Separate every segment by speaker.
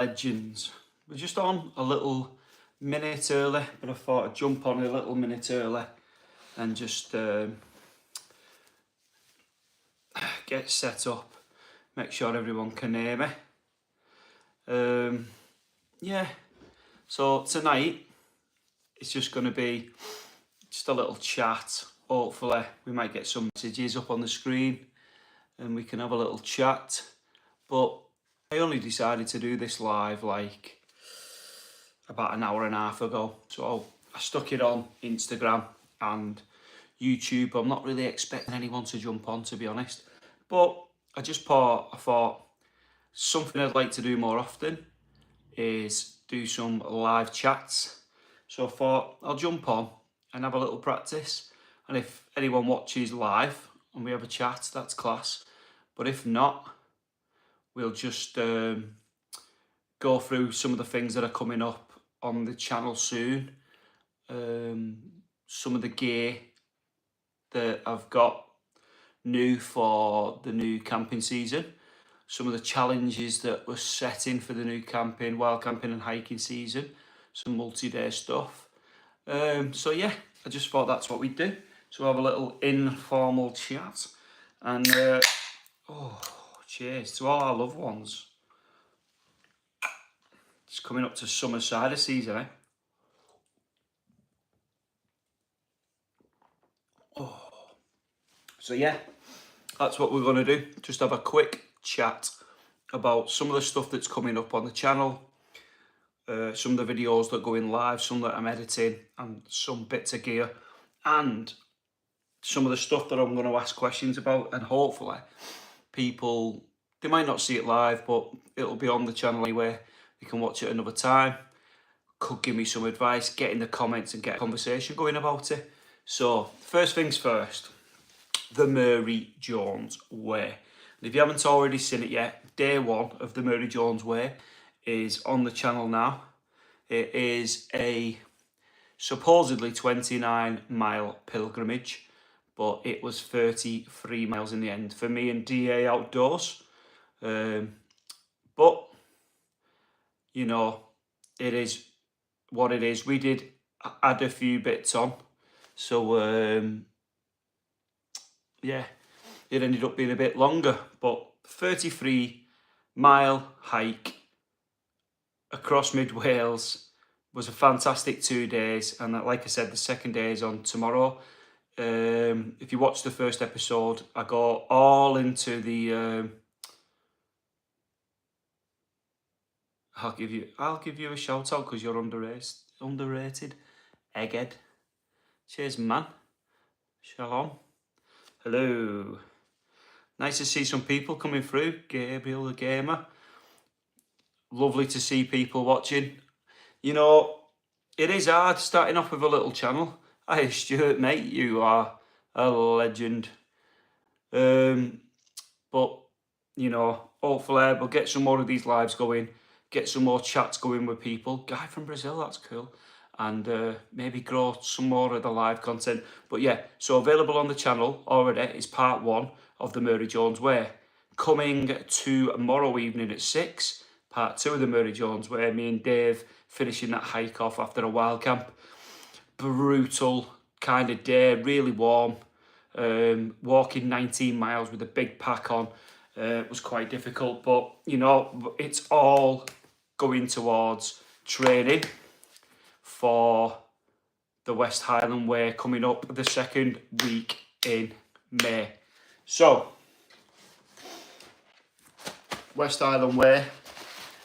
Speaker 1: Legends. We're just on a little minute early, but I thought I'd jump on a little minute early and just get set up, make sure everyone can hear me. Yeah, so tonight it's just going to be just a little chat. Hopefully we might get some messages up on the screen and we can have a little chat. But I only decided to do this live like about an hour and a half ago. So I stuck it on Instagram and YouTube. I'm not really expecting anyone to jump on, to be honest. But I thought something I'd like to do more often is do some live chats. So I thought I'll jump on and have a little practice. And if anyone watches live and we have a chat, that's class. But if not, we'll just go through some of the things that are coming up on the channel soon. Some of the gear that I've got new for the new camping season. Some of the challenges that we're setting for the new camping, wild camping and hiking season. Some multi-day stuff. So yeah, I just thought that's what we'd do. So have a little informal chat. And cheers to all our loved ones. It's coming up to summer cider season, eh? So yeah, that's what we're going to do. Just have a quick chat about some of the stuff that's coming up on the channel, some of the videos that go in live, some that I'm editing, and some bits of gear, and some of the stuff that I'm going to ask questions about. And hopefully people, they might not see it live, but it'll be on the channel anyway. You can watch it another time. Could give me some advice, get in the comments and get a conversation going about it. So first things first, the Murray Jones Way. And if you haven't already seen it yet, day one of the Murray Jones Way is on the channel now. It is a supposedly 29-mile pilgrimage, but it was 33 miles in the end for me and DA Outdoors. But, you know, it is what it is. We did add a few bits on. So, yeah, it ended up being a bit longer, but 33-mile hike across mid Wales was a fantastic 2 days. And like I said, the second day is on tomorrow. If you watch the first episode, I go all into the, I'll give you a shout out because you're underrated. Egghead. Cheers, man. Shalom. Hello. Nice to see some people coming through. Gabriel the Gamer. Lovely to see people watching. You know, it is hard starting off with a little channel. Hi, Stuart, mate. You are a legend. But, you know, hopefully we'll get some more of these lives going. Get some more chats going with people. Guy from Brazil, that's cool. And maybe grow some more of the live content. But yeah, so available on the channel already is part 1 of the Murray Jones Way. Coming tomorrow evening at 6, part 2 of the Murray Jones Way. Me and Dave finishing that hike off after a wild camp. Brutal kind of day, really warm. Walking 19 miles with a big pack on was quite difficult. But, you know, it's all going towards training for the West Highland Way coming up the second week in May. So, West Highland Way,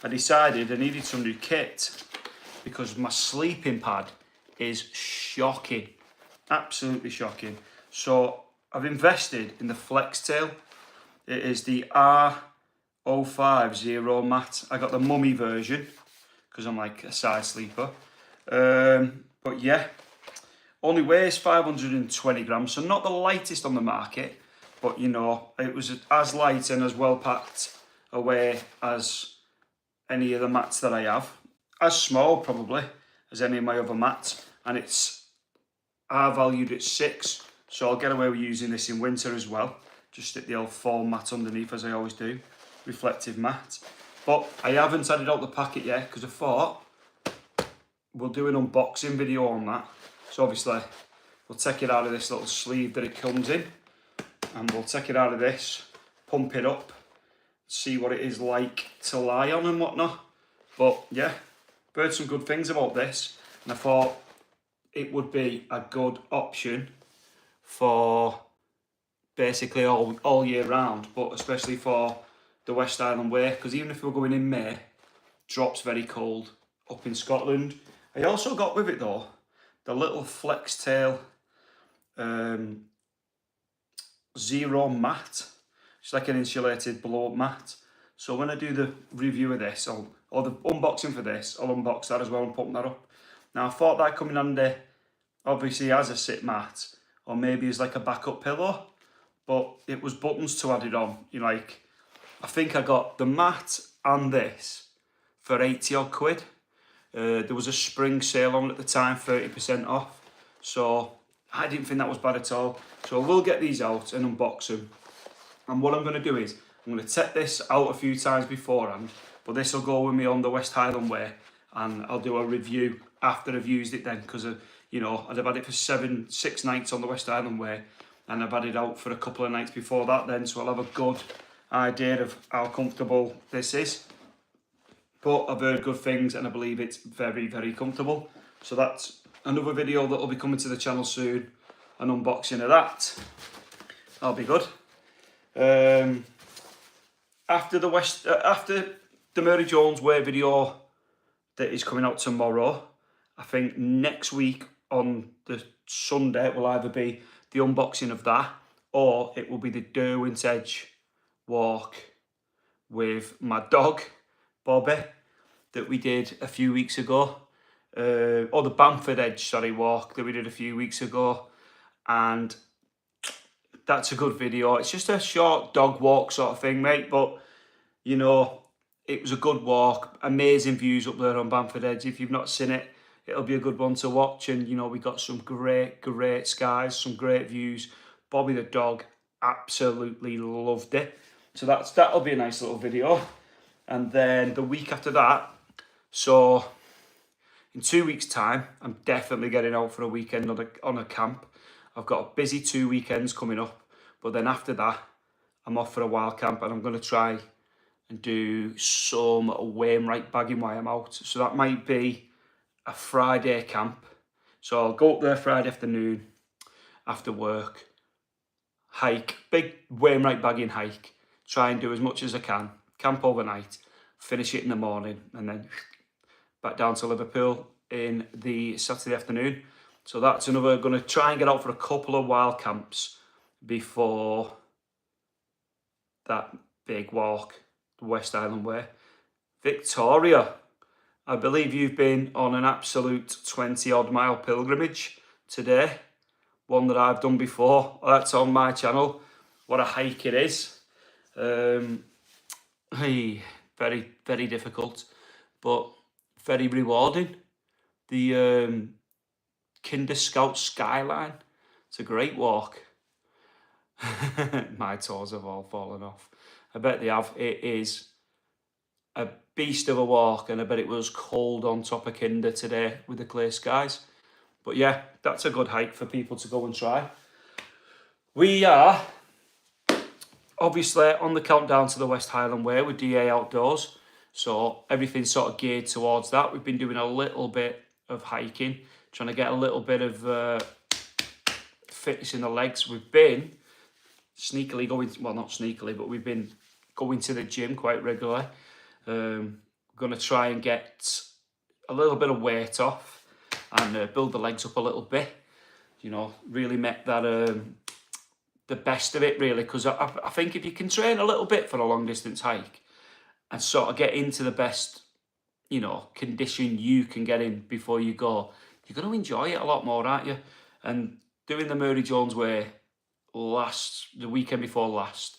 Speaker 1: I decided I needed some new kit because my sleeping pad is shocking, absolutely shocking. So I've invested in the Flextail. It is the R05 Zero Mat. I got the mummy version because I'm like a side sleeper. But yeah, only weighs 520 grams, so not the lightest on the market, but you know, it was as light and as well packed away as any of the mats that I have. As small probably as any of my other mats, and it's valued at 6, so I'll get away with using this in winter as well. Just stick the old foam mat underneath as I always do, reflective mat. But I haven't had it out the packet yet because I thought we'll do an unboxing video on that. So obviously we'll take it out of this little sleeve that it comes in, and we'll take it out of this, pump it up, see what it is like to lie on and whatnot. But yeah, I've heard some good things about this, and I thought it would be a good option for basically all year round, but especially for the West Island Way, because even if we're going in May, drops very cold up in Scotland. I also got with it though the little Flex Tail Zero mat. It's like an insulated blow up mat. So when I do the review of this, or the unboxing for this, I'll unbox that as well and put that up. Now I thought that coming under, obviously as a sit mat, or maybe as like a backup pillow, but it was buttons to add it on. You know, like, I think I got the mat and this for 80 odd quid. There was a spring sale on at the time, 30% off. So I didn't think that was bad at all. So I will get these out and unbox them. And what I'm going to do is, I'm going to take this out a few times beforehand, but this will go with me on the West Highland Way, and I'll do a review after I've used it then, because you know, I'd have had it for 6 nights on the West Highland Way, and I've had it out for a couple of nights before that then, so I'll have a good idea of how comfortable this is. But I've heard good things and I believe it's very, very comfortable. So that's another video that will be coming to the channel soon, an unboxing of that. That'll be good. After the Mary Jones Way video that is coming out tomorrow, I think next week on the Sunday it will either be the unboxing of that, or it will be the Derwent's Edge walk with my dog Bobby that we did a few weeks ago, or the Bamford Edge walk that we did a few weeks ago, and that's a good video. It's just a short dog walk sort of thing, mate, but you know, it was a good walk, amazing views up there on Bamford Edge. If you've not seen it, it'll be a good one to watch, and you know, we got some great skies, some great views. Bobby the dog absolutely loved it. So that'll be a nice little video. And then the week after that, so in 2 weeks' time, I'm definitely getting out for a weekend on a camp. I've got a busy 2 weekends coming up, but then after that, I'm off for a wild camp, and I'm going to try and do some Wainwright bagging while I'm out. So that might be a Friday camp. So I'll go up there Friday afternoon after work, hike, big Wainwright bagging hike, try and do as much as I can, camp overnight, finish it in the morning, and then back down to Liverpool in the Saturday afternoon. So that's another, going to try and get out for a couple of wild camps before that big walk, the West Island Way. Victoria, I believe you've been on an absolute 20 odd mile pilgrimage today. One that I've done before. That's on my channel. What a hike it is. Hey, very, very difficult, but very rewarding. The Kinder Scout Skyline. It's a great walk. My toes have all fallen off. I bet they have. It is a beast of a walk, and I bet it was cold on top of Kinder today with the clear skies. But yeah, that's a good hike for people to go and try. We are obviously on the countdown to the West Highland Way with DA Outdoors, so everything's sort of geared towards that. We've been doing a little bit of hiking, trying to get a little bit of fitness in the legs. We've been sneakily going, well, not sneakily, but we've been going to the gym quite regularly. We're going to try and get a little bit of weight off and build the legs up a little bit, you know, really make that the best of it, really, because I think if you can train a little bit for a long distance hike and sort of get into the best, you know, condition you can get in before you go, you're going to enjoy it a lot more, aren't you? And doing the Mary Jones Way the weekend before last,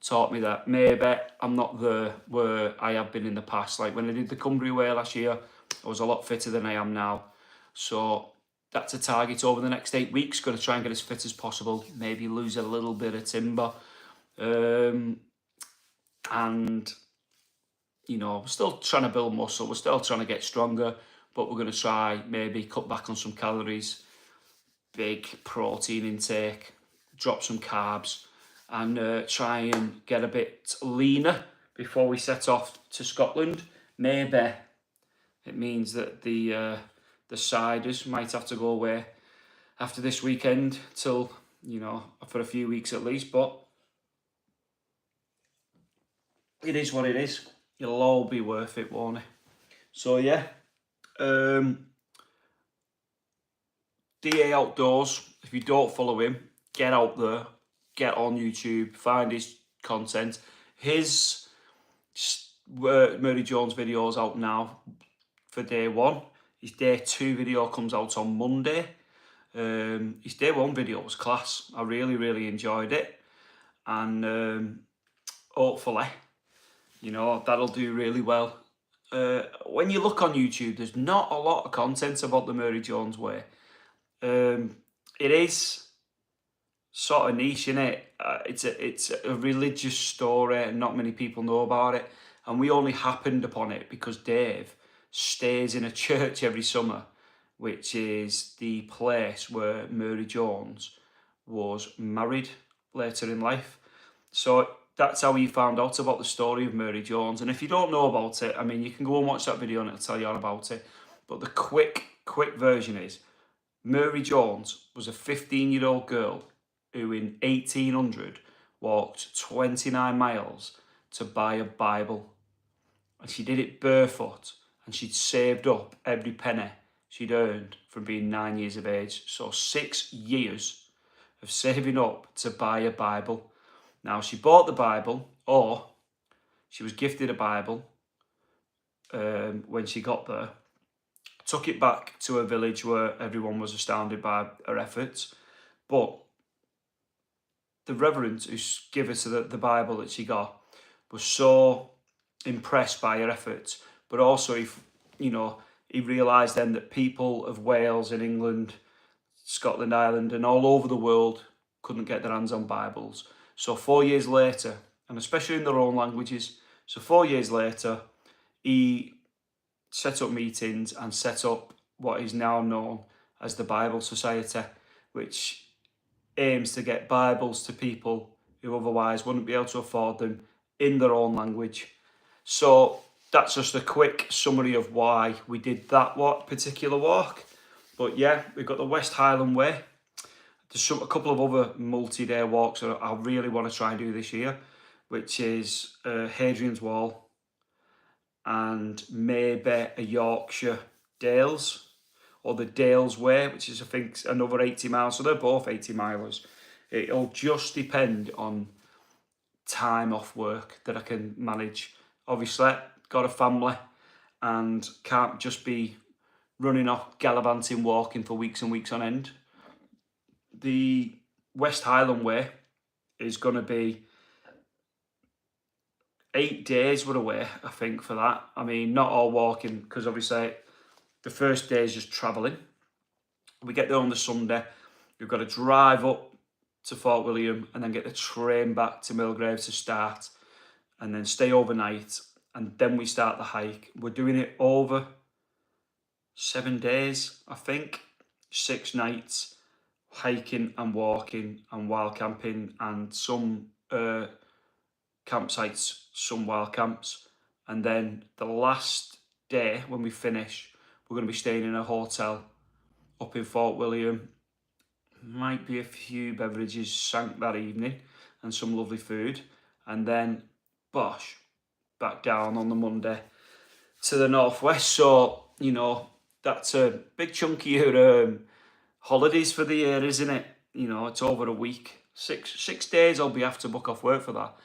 Speaker 1: taught me that maybe I'm not there where I have been in the past. Like when I did the Cumbria Way last year, I was a lot fitter than I am now. So that's a target over the next 8 weeks. Going to try and get as fit as possible. Maybe lose a little bit of timber. And you know, we're still trying to build muscle, we're still trying to get stronger, but we're going to try maybe cut back on some calories, big protein intake, drop some carbs, and try and get a bit leaner before we set off to Scotland. Maybe it means that the siders might have to go away after this weekend till, you know, for a few weeks at least, but it is what it is. It'll all be worth it, won't it? So yeah, DA Outdoors, if you don't follow him, get out there, get on YouTube, find his content. His Murray Jones video is out now for day one. His day 2 video comes out on Monday. His day 1 video was class. I really enjoyed it, and hopefully, you know, that'll do really well. When you look on YouTube, there's not a lot of content about the Murray Jones way. It is sort of niche, innit? It's a religious story, and not many people know about it. And we only happened upon it because Dave stays in a church every summer, which is the place where Murray Jones was married later in life. So that's how he found out about the story of Murray Jones. And if you don't know about it, I mean, you can go and watch that video and it'll tell you all about it. But the quick version is, Murray Jones was a 15-year-old girl who in 1800 walked 29 miles to buy a Bible. And she did it barefoot, and she'd saved up every penny she'd earned from being 9 years of age. So 6 years of saving up to buy a Bible. Now, she bought the Bible, or she was gifted a Bible when she got there, took it back to her village where everyone was astounded by her efforts. But the reverend who gave her to the Bible that she got was so impressed by her efforts, but also, he realised then that people of Wales and England, Scotland, Ireland, and all over the world couldn't get their hands on Bibles. So 4 years later, and especially in their own languages, so 4 years later, he set up meetings and set up what is now known as the Bible Society, which aims to get Bibles to people who otherwise wouldn't be able to afford them in their own language. So that's just a quick summary of why we did that particular walk. But yeah, we've got the West Highland Way. There's a couple of other multi-day walks that I really want to try and do this year, which is Hadrian's Wall and maybe a Yorkshire Dales, or the Dales Way, which is, I think, another 80 miles. So they're both 80 milers. It'll just depend on time off work that I can manage. Obviously, got a family and can't just be running off gallivanting, walking for weeks and weeks on end. The West Highland Way is going to be 8 days we're away, I think, for that. I mean, not all walking, because obviously the first day is just travelling. We get there on the Sunday. We've got to drive up to Fort William and then get the train back to Millgrave to start, and then stay overnight, and then we start the hike. We're doing it over 7 days, I think, 6 nights, hiking and walking and wild camping, and some campsites, some wild camps. And then the last day, when we finish, we're going to be staying in a hotel up in Fort William. Might be a few beverages sank that evening and some lovely food. And then, bosh, back down on the Monday to the northwest. So, that's a big chunk of your holidays for the year, isn't it? It's over a week. Six days I'll be have to book off work for that.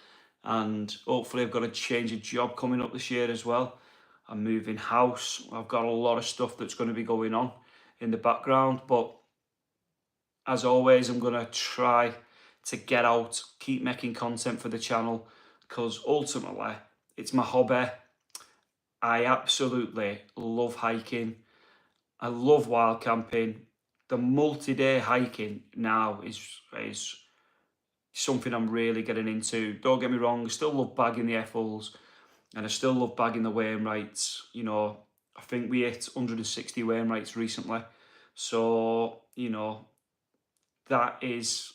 Speaker 1: And hopefully I've got a change of job coming up this year as well. I'm moving house. I've got a lot of stuff that's going to be going on in the background. But as always, I'm going to try to get out, keep making content for the channel, because ultimately it's my hobby. I absolutely love hiking. I love wild camping. The multi-day hiking now is something I'm really getting into. Don't get me wrong, I still love bagging the FOs, and I still love bagging the Wainwrights. You know, I think we hit 160 Wainwrights recently. So, you know, that is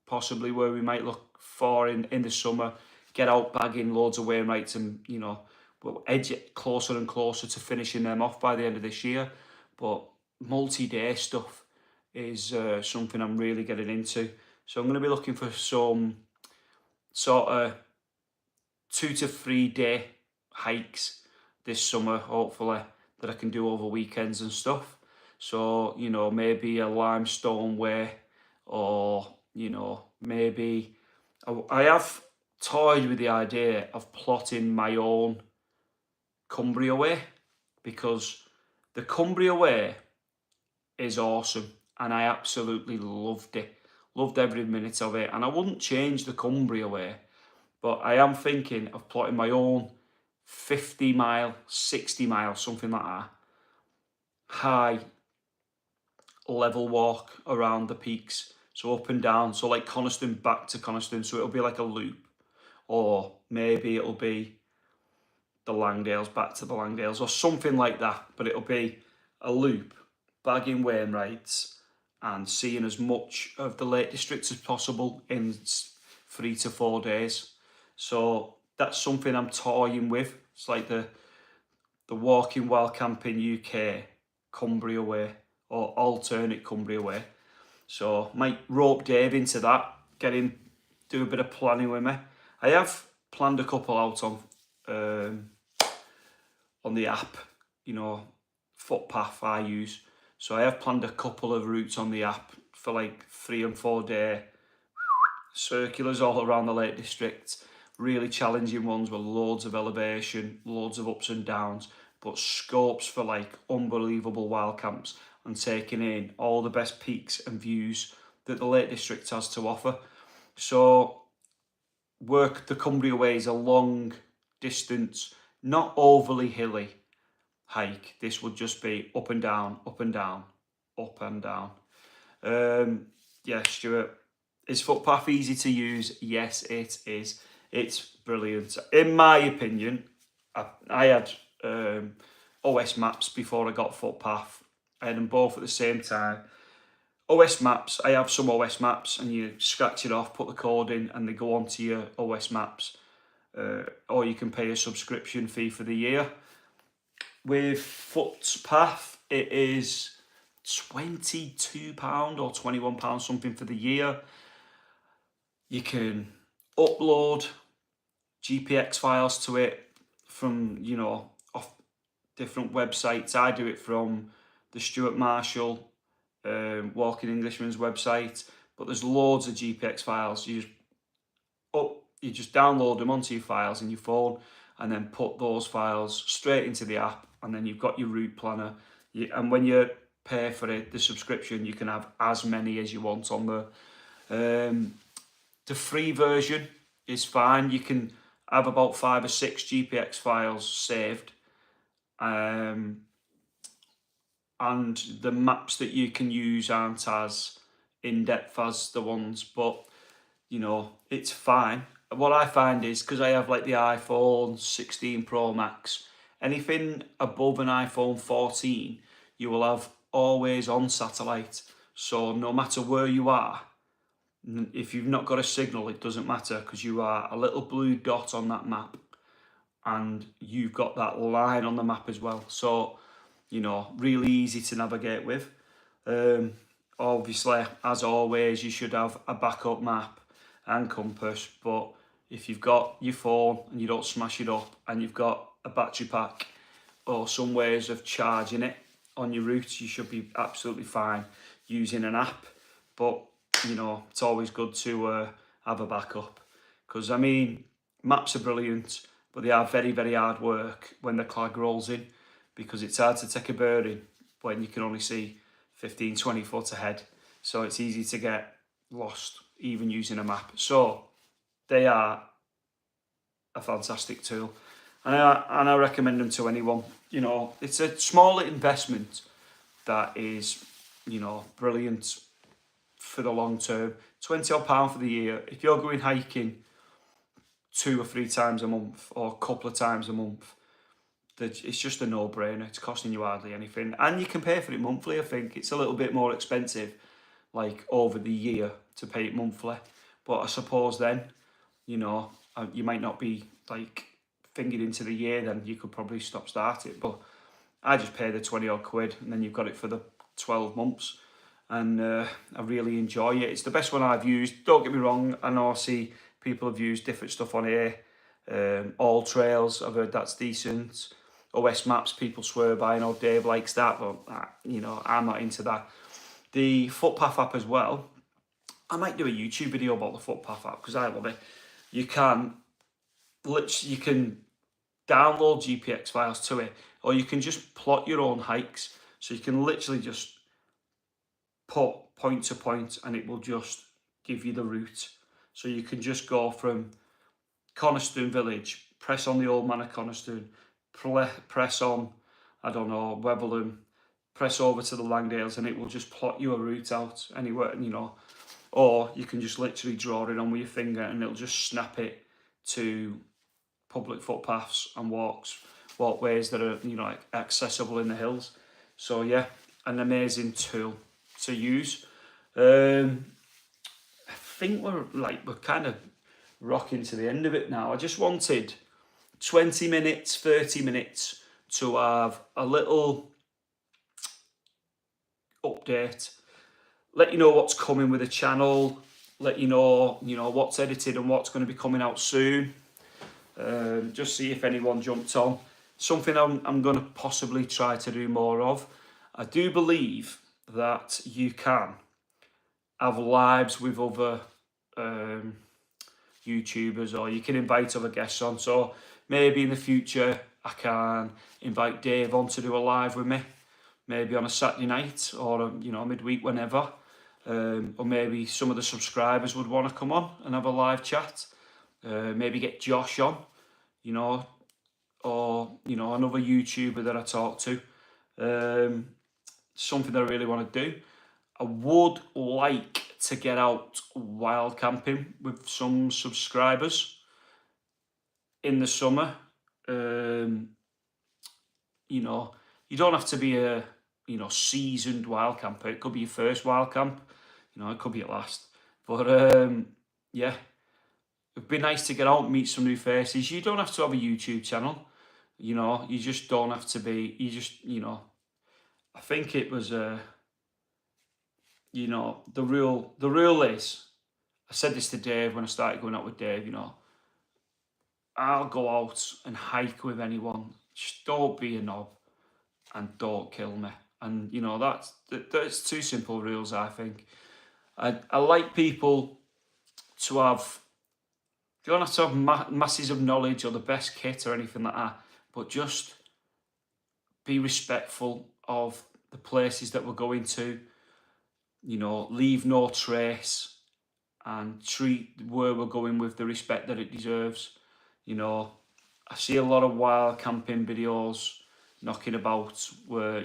Speaker 1: possibly where we might look for in the summer. Get out bagging loads of Wainwrights, and, you know, we'll edge it closer and closer to finishing them off by the end of this year. But multi-day stuff is something I'm really getting into. So I'm going to be looking for some sort of 2 to 3 day hikes this summer, hopefully, that I can do over weekends and stuff. So, you know, maybe a limestone way, or, you know, maybe I have toyed with the idea of plotting my own Cumbria way, because the Cumbria way is awesome and I absolutely loved it. Loved every minute of it, and I wouldn't change the Cumbria way, but I am thinking of plotting my own 50 mile, 60 mile, something like that, high level walk around the peaks. So up and down, so like Coniston back to Coniston, so it'll be like a loop. Or maybe it'll be the Langdales back to the Langdales, or something like that, but it'll be a loop, bagging Wainwrights and seeing as much of the Lake District as possible in 3 to 4 days. So that's something I'm toying with. It's like the Walking While Camping UK Cumbria way, or alternate Cumbria way. So might rope Dave into that, get him, do a bit of planning with me. I have planned a couple out on the app, you know, Footpath I use. So I have planned a couple of routes on the app for like 3 and 4 day circulars all around the Lake District. Really challenging ones with loads of elevation, loads of ups and downs, but scopes for like unbelievable wild camps and taking in all the best peaks and views that the Lake District has to offer. So work the Cumbria Way is a long distance, not overly hilly hike. This would just be up and down, up and down, up and down. Yeah, Stuart, is Footpath easy to use? Yes, it is. It's brilliant. In my opinion, I had OS Maps before I got Footpath. I had them both at the same time. OS Maps, I have some OS Maps, and you scratch it off, put the code in, and they go onto your OS Maps. Or you can pay a subscription fee for the year. With Footpath, it is £22 or £21 something for the year. You can upload GPX files to it from, you know, off different websites. I do it from the Stuart Marshall Walking Englishman's website, but there's loads of GPX files. You just download them onto your files in your phone, and then put those files straight into the app, and then you've got your route planner. And when you pay for it, the subscription, you can have as many as you want on there. The free version is fine. You can have about 5 or 6 GPX files saved. And the maps that you can use aren't as in-depth as the ones, but, you know, it's fine. What I find is, because I have like the iPhone 16 Pro Max, anything above an iPhone 14, you will have always on satellite. So no matter where you are, if you've not got a signal, it doesn't matter, because you are a little blue dot on that map, and you've got that line on the map as well. So, you know, really easy to navigate with. Obviously, as always, you should have a backup map and compass, but if you've got your phone and you don't smash it up, and you've got a battery pack or some ways of charging it on your route, you should be absolutely fine using an app. But, you know, it's always good to have a backup, because, I mean, maps are brilliant, but they are very, very hard work when the clag rolls in, because it's hard to take a bearing when you can only see 15, 20 foot ahead. So it's easy to get lost even using a map. So they are a fantastic tool, and I recommend them to anyone. You know, it's a small investment that is, you know, brilliant for the long term. £20 for the year. If you're going hiking 2 or 3 times a month or a couple of times a month, it's just a no-brainer. It's costing you hardly anything, and you can pay for it monthly. I think it's a little bit more expensive, like over the year, to pay it monthly. But I suppose then, you know, you might not be like fingered into the year. Then you could probably start it. But I just pay the 20 odd quid, and then you've got it for the 12 months, and I really enjoy it. It's the best one I've used. Don't get me wrong. I know I see people have used different stuff on here. All Trails, I've heard that's decent. OS Maps, people swear by. I know Dave likes that, but you know, I'm not into that. The Footpath app as well. I might do a YouTube video about the Footpath app because I love it. You can download GPX files to it, or you can just plot your own hikes. So you can literally just put point to point, and it will just give you the route. So you can just go from Coniston Village, press on the Old Man of Coniston, press on, I don't know, Wevelham, press over to the Langdales, and it will just plot you a route out anywhere, you know. Or you can just literally draw it on with your finger, and it'll just snap it to public footpaths and walkways that are, you know, accessible in the hills. So yeah, an amazing tool to use. I think we're kind of rocking to the end of it now. I just wanted 20 minutes, 30 minutes to have a little update, let you know what's coming with the channel, let you know what's edited and what's going to be coming out soon. Just see if anyone jumped on. Something I'm going to possibly try to do more of. I do believe that you can have lives with other YouTubers, or you can invite other guests on. So maybe in the future I can invite Dave on to do a live with me, maybe on a Saturday night or midweek, whenever. Or maybe some of the subscribers would want to come on and have a live chat. Maybe get Josh on, or another YouTuber that I talk to. Something that I really want to do. I would like to get out wild camping with some subscribers in the summer. You don't have to be a seasoned wild camper. It could be your first wild camp. It could be your last. But yeah, it'd be nice to get out and meet some new faces. You don't have to have a YouTube channel. You just don't have to be. I think it was the rule is, I said this to Dave when I started going out with Dave, I'll go out and hike with anyone. Just don't be a knob and don't kill me. And that's two simple rules, I think. I like people to have, you don't have to have masses of knowledge or the best kit or anything like that, but just be respectful of the places that we're going to, leave no trace, and treat where we're going with the respect that it deserves. I see a lot of wild camping videos knocking about where,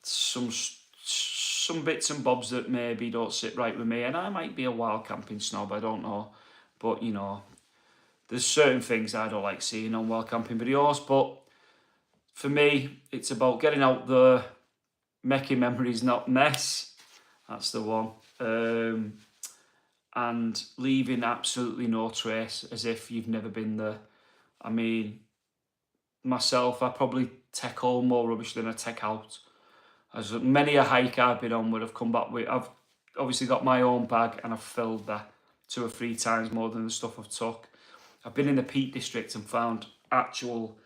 Speaker 1: some bits and bobs that maybe don't sit right with me, and I might be a wild camping snob, I don't know, but there's certain things I don't like seeing on wild camping videos. But for me, it's about getting out there, making memories, not mess. That's the one. And leaving absolutely no trace, as if you've never been there. I mean, myself, I probably take home more rubbish than I take out. As many a hike I've been on would have come back with, I've obviously got my own bag and I've filled that 2 or 3 times more than the stuff I've took. I've been in the Peak District and found actual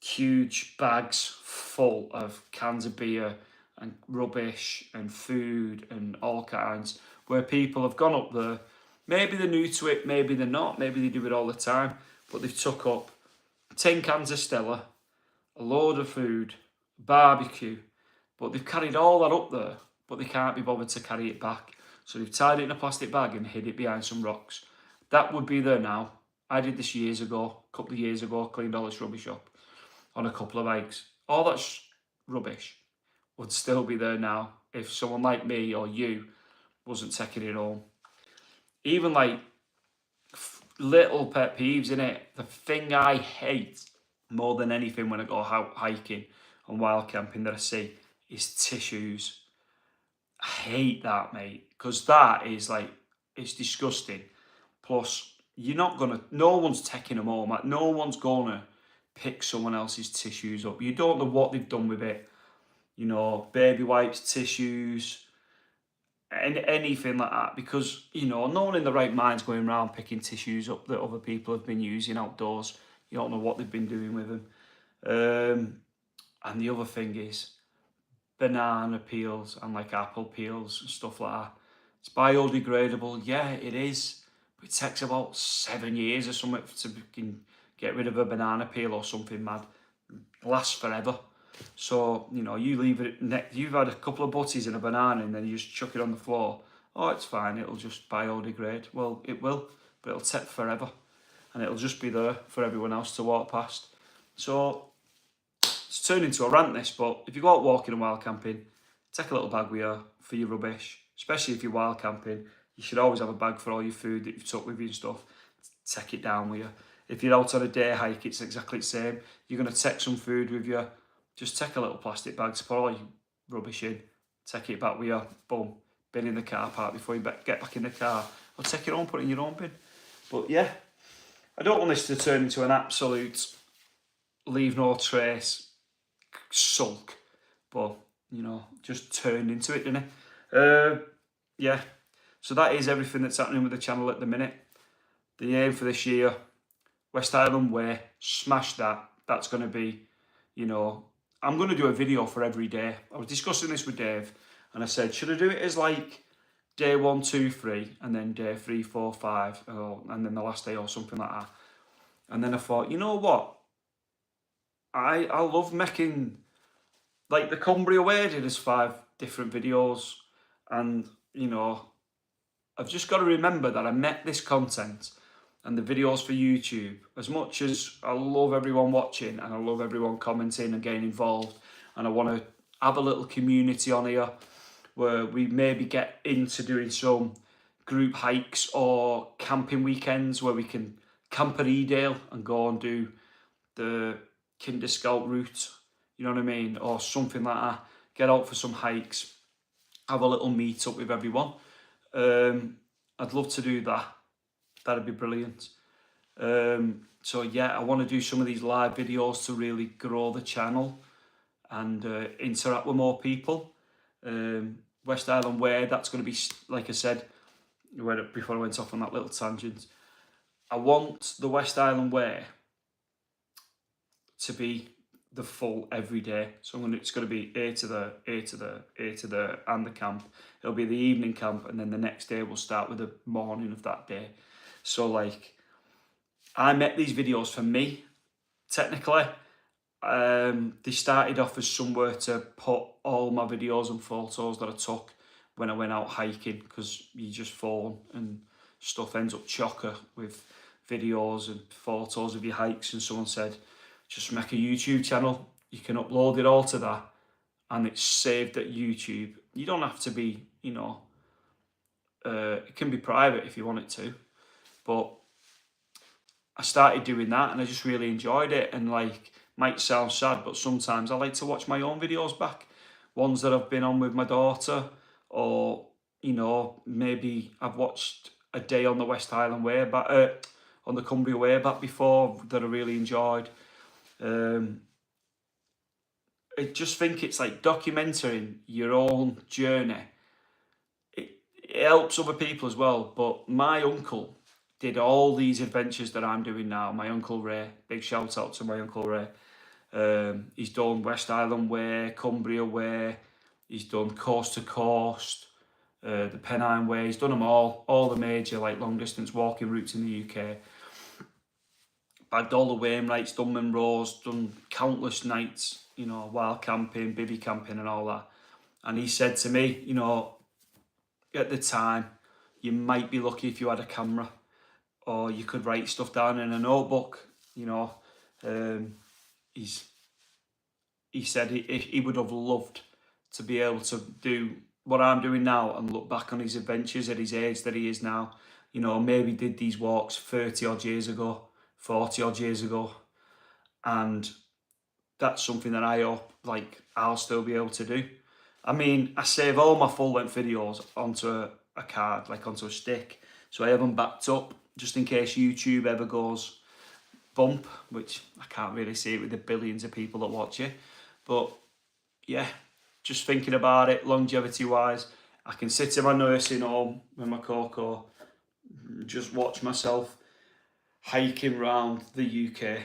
Speaker 1: huge bags full of cans of beer and rubbish and food and all kinds, where people have gone up there. Maybe they're new to it, maybe they're not, maybe they do it all the time, but they've took up 10 cans of Stella, a load of food, barbecue, but they've carried all that up there, but they can't be bothered to carry it back. So they've tied it in a plastic bag and hid it behind some rocks. That would be there now. I did this a couple of years ago, cleaned all this rubbish up on a couple of hikes. All that rubbish would still be there now if someone like me or you wasn't taking it home. Even like little pet peeves in it. The thing I hate more than anything when I go out hiking and wild camping that I see is tissues. I hate that, mate, because that is like, it's disgusting. Plus, you're not gonna, no one's taking them home. Like, no one's gonna pick someone else's tissues up. You don't know what they've done with it. You know, baby wipes, tissues, and anything like that, because, you know, no one in the right mind's going around picking tissues up that other people have been using outdoors. You don't know what they've been doing with them. And the other thing is banana peels and like apple peels and stuff like that. It's biodegradable, yeah, it is, but it takes about 7 years or something to get rid of a banana peel or something mad. It lasts forever. So, you know, you leave it, you've had a couple of butties in a banana and then you just chuck it on the floor. Oh, it's fine, it'll just biodegrade. Well, it will, but it'll take forever. And it'll just be there for everyone else to walk past. So, it's turned into a rant this, but if you go out walking and wild camping, take a little bag with you for your rubbish. Especially if you're wild camping, you should always have a bag for all your food that you've took with you and stuff. Take it down with you. If you're out on a day hike, it's exactly the same. You're going to take some food with you. Just take a little plastic bag to put all your rubbish in. Take it back with you. Boom. Bin in the car park before you get back in the car. Or take it home, put it in your own bin. But yeah, I don't want this to turn into an absolute leave no trace sulk. But, you know, just turned into it, didn't it? Yeah. So that is everything that's happening with the channel at the minute. The aim for this year, West Island Way, smash that. That's going to be, you know, I'm going to do a video for every day. I was discussing this with Dave and I said, should I do it as like day 1, 2, 3 and then day 3, 4, 5 and then the last day or something like that. And then I thought, you know what? I love making, like the Cumbria Way did as 5 different videos, and, you know, I've just got to remember that I make this content and the videos for YouTube, as much as I love everyone watching and I love everyone commenting and getting involved, and I want to have a little community on here where we maybe get into doing some group hikes or camping weekends where we can camp at Edale and go and do the Kinder Scout route, you know what I mean, or something like that. Get out for some hikes, have a little meet up with everyone. I'd love to do that. That'd be brilliant. So yeah, I want to do some of these live videos to really grow the channel and interact with more people. West Island Way, that's going to be, like I said, before I went off on that little tangent, I want the West Island Way to be the full every day. So it's going to be A to the and the camp. It'll be the evening camp, and then the next day we'll start with the morning of that day. So like, I make these videos for me, technically. They started off as somewhere to put all my videos and photos that I took when I went out hiking, because you just phone and stuff ends up chocker with videos and photos of your hikes, and someone said, just make a YouTube channel, you can upload it all to that and it's saved at YouTube. You don't have to be, you know, it can be private if you want it to, but I started doing that and I just really enjoyed it. And like, might sound sad, but sometimes I like to watch my own videos back, ones that I've been on with my daughter, or, you know, maybe I've watched a day on the West Island Way back, on the Cumbria Way back before that I really enjoyed. I just think it's like documenting your own journey. It helps other people as well, but my uncle did all these adventures that I'm doing now. My Uncle Ray, big shout out to my Uncle Ray. He's done West Island Way, Cumbria Way, he's done Coast to Coast, the Pennine Way, he's done them all the major like long distance walking routes in the UK. Bagged all the Wainwrights, done Monroe's, done countless nights, you know, wild camping, bivvy camping and all that. And he said to me, you know, at the time, you might be lucky if you had a camera, or you could write stuff down in a notebook, you know. He said he would have loved to be able to do what I'm doing now and look back on his adventures at his age that he is now, you know, maybe did these walks 30 odd years ago, 40 odd years ago. And that's something that I hope like I'll still be able to do. I mean, I save all my full length videos onto a card, like onto a stick. So I have them backed up just in case YouTube ever goes bump, which I can't really see it with the billions of people that watch it. But yeah, just thinking about it longevity wise, I can sit in my nursing home with my Coco, just watch myself hiking around the UK.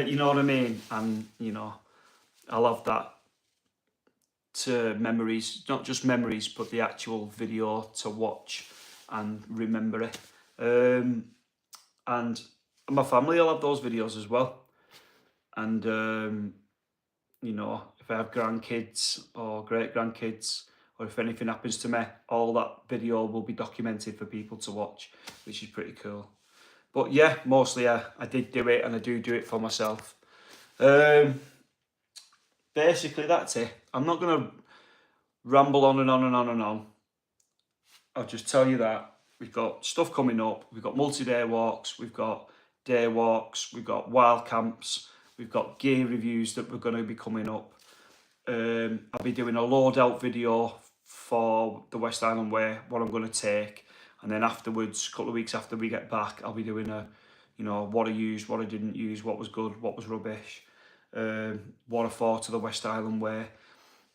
Speaker 1: You know what I mean? And, you know, I'll have that to memories, not just memories, but the actual video to watch and remember it. And my family will have those videos as well. And, you know, if I have grandkids or great grandkids, or if anything happens to me, all that video will be documented for people to watch, which is pretty cool. But yeah, mostly I did do it, and I do it for myself. Basically, that's it. I'm not going to ramble on and on and on and on. I'll just tell you that we've got stuff coming up. We've got multi-day walks. We've got day walks. We've got wild camps. We've got gear reviews that we're going to be coming up. I'll be doing a loadout video for the West Island Way, what I'm going to take. And then afterwards, a couple of weeks after we get back, I'll be doing a, you know, what I used, what I didn't use, what was good, what was rubbish, what I thought of the West Island Way.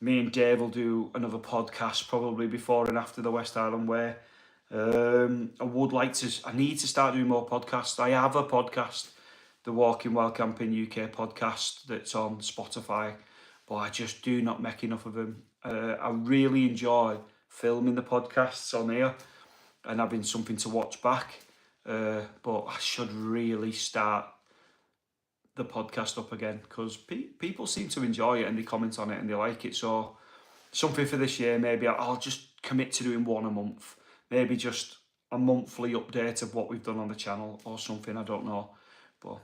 Speaker 1: Me and Dave will do another podcast probably before and after the West Island Way. I need to start doing more podcasts. I have a podcast, the Walking Wild Camping UK podcast, that's on Spotify, but I just do not make enough of them. I really enjoy filming the podcasts on here and having something to watch back. But I should really start the podcast up again, because people seem to enjoy it and they comment on it and they like it. So something for this year, maybe I'll just commit to doing one a month, maybe just a monthly update of what we've done on the channel or something, I don't know, but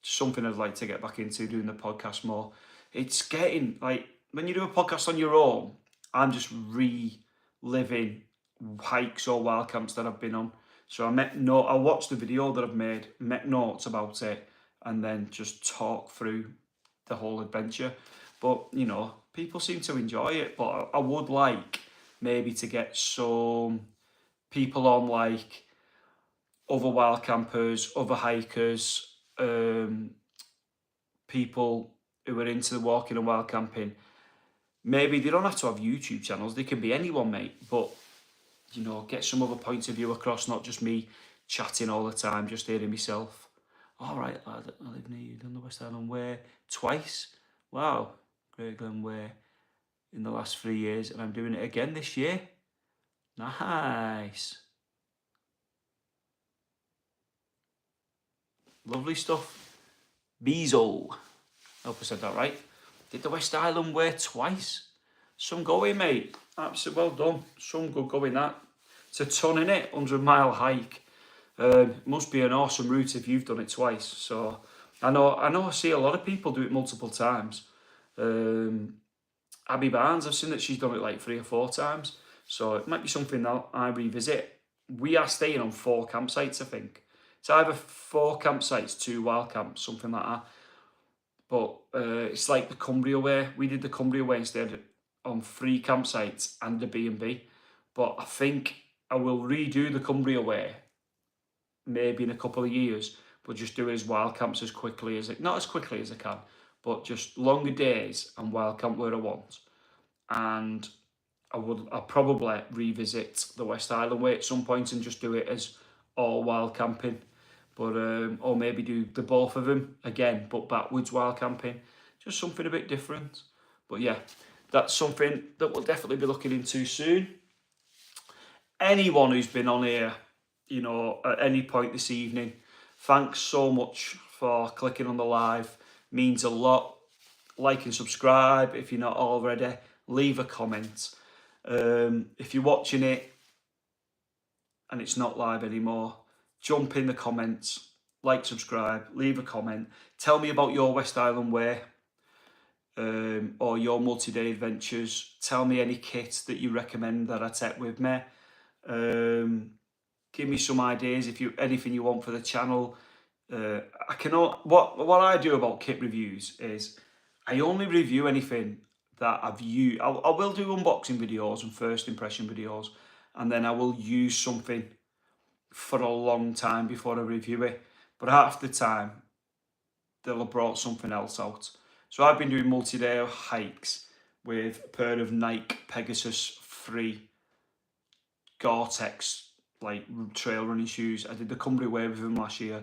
Speaker 1: something I'd like to get back into, doing the podcast more. It's getting like, when you do a podcast on your own, I'm just reliving hikes or wild camps that I've been on. So I watched the video that I've made, make notes about it, and then just talk through the whole adventure. But, you know, people seem to enjoy it, but I would like maybe to get some people on, like other wild campers, other hikers, people who are into the walking and wild camping. Maybe they don't have to have YouTube channels, they can be anyone, mate, but, you know, get some other points of view across, not just me chatting all the time, just hearing myself. All right, lad, I live near you, done the West Island Way twice. Wow, Great Glen Way in the last 3 years, and I'm doing it again this year. Nice. Lovely stuff. Bezo. I hope I said that right. Did the West Island Way twice. Some going, mate. Absolutely well done. Some good going that. It's a ton, innit? 100-mile hike. Must be an awesome route if you've done it twice. So I see a lot of people do it multiple times. Abby Barnes, I've seen that she's done it like 3 or 4 times. So it might be something that I revisit. We are staying on 4 campsites, I think. It's either 4 campsites, 2 wild camps, something like that. But it's like the Cumbria Way. We did the Cumbria Way instead on 3 campsites and a B&B. But I think I will redo the Cumbria Way maybe in a couple of years, but just do it as wild camps as quickly as not as quickly as I can, but just longer days and wild camp where I want. And I'll probably revisit the West Island Way at some point and just do it as all wild camping, but or maybe do the both of them again, but backwards wild camping, just something a bit different. But yeah, that's something that we'll definitely be looking into soon. Anyone who's been on here, you know, at any point this evening, thanks so much for clicking on the live. Means a lot. Like and subscribe if you're not already. Leave a comment. If you're watching it and it's not live anymore, jump in the comments, like, subscribe, leave a comment. Tell me about your West Island Way or your multi-day adventures. Tell me any kit that you recommend that I take with me. give me some ideas if anything you want for the channel. What I do about kit reviews is I only review anything that I've used. I will do unboxing videos and first impression videos, and then I will use something for a long time before I review it. But half the time, they'll have brought something else out. So I've been doing multi-day hikes with a pair of Nike Pegasus 3 Gore-Tex like trail running shoes. I did the Cumbria Way with them last year,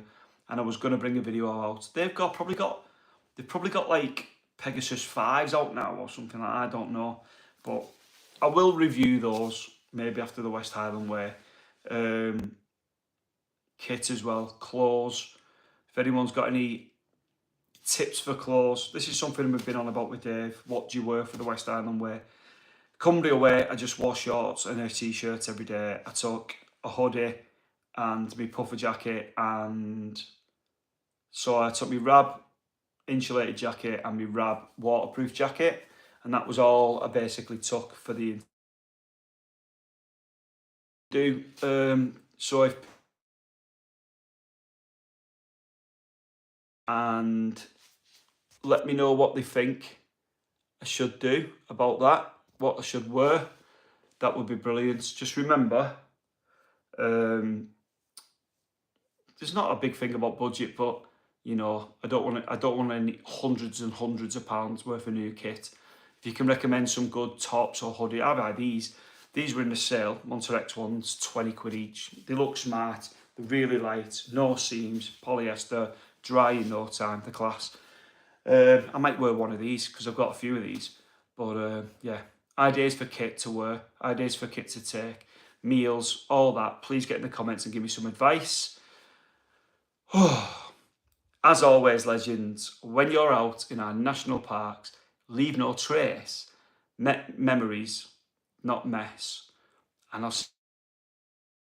Speaker 1: and I was going to bring a video out. They've probably got like Pegasus 5s out now or something like that. I don't know, but I will review those maybe after the West Highland Way. Kit as well, clothes. If anyone's got any tips for clothes, this is something we've been on about with Dave. What do you wear for the West Highland Way? Cumbria Way, I just wore shorts and a t-shirt every day. I took a hoodie and my puffer jacket, and so I took my Rab insulated jacket and my Rab waterproof jacket, and that was all I basically took for the do. So if and let me know what they think I should do about that, what I should wear. That would be brilliant. Just remember, there's not a big thing about budget, but you know, I don't want any hundreds and hundreds of pounds worth of new kit. If you can recommend some good tops or hoodie, I buy these. These were in the sale, Monterex ones, 20 quid each. They look smart, they're really light, no seams, polyester, dry in no time, the class. I might wear one of these because I've got a few of these. But yeah, ideas for kit to wear, ideas for kit to take, meals, all that. Please get in the comments and give me some advice. As always, legends, when you're out in our national parks, leave no trace, memories, not mess. And I'll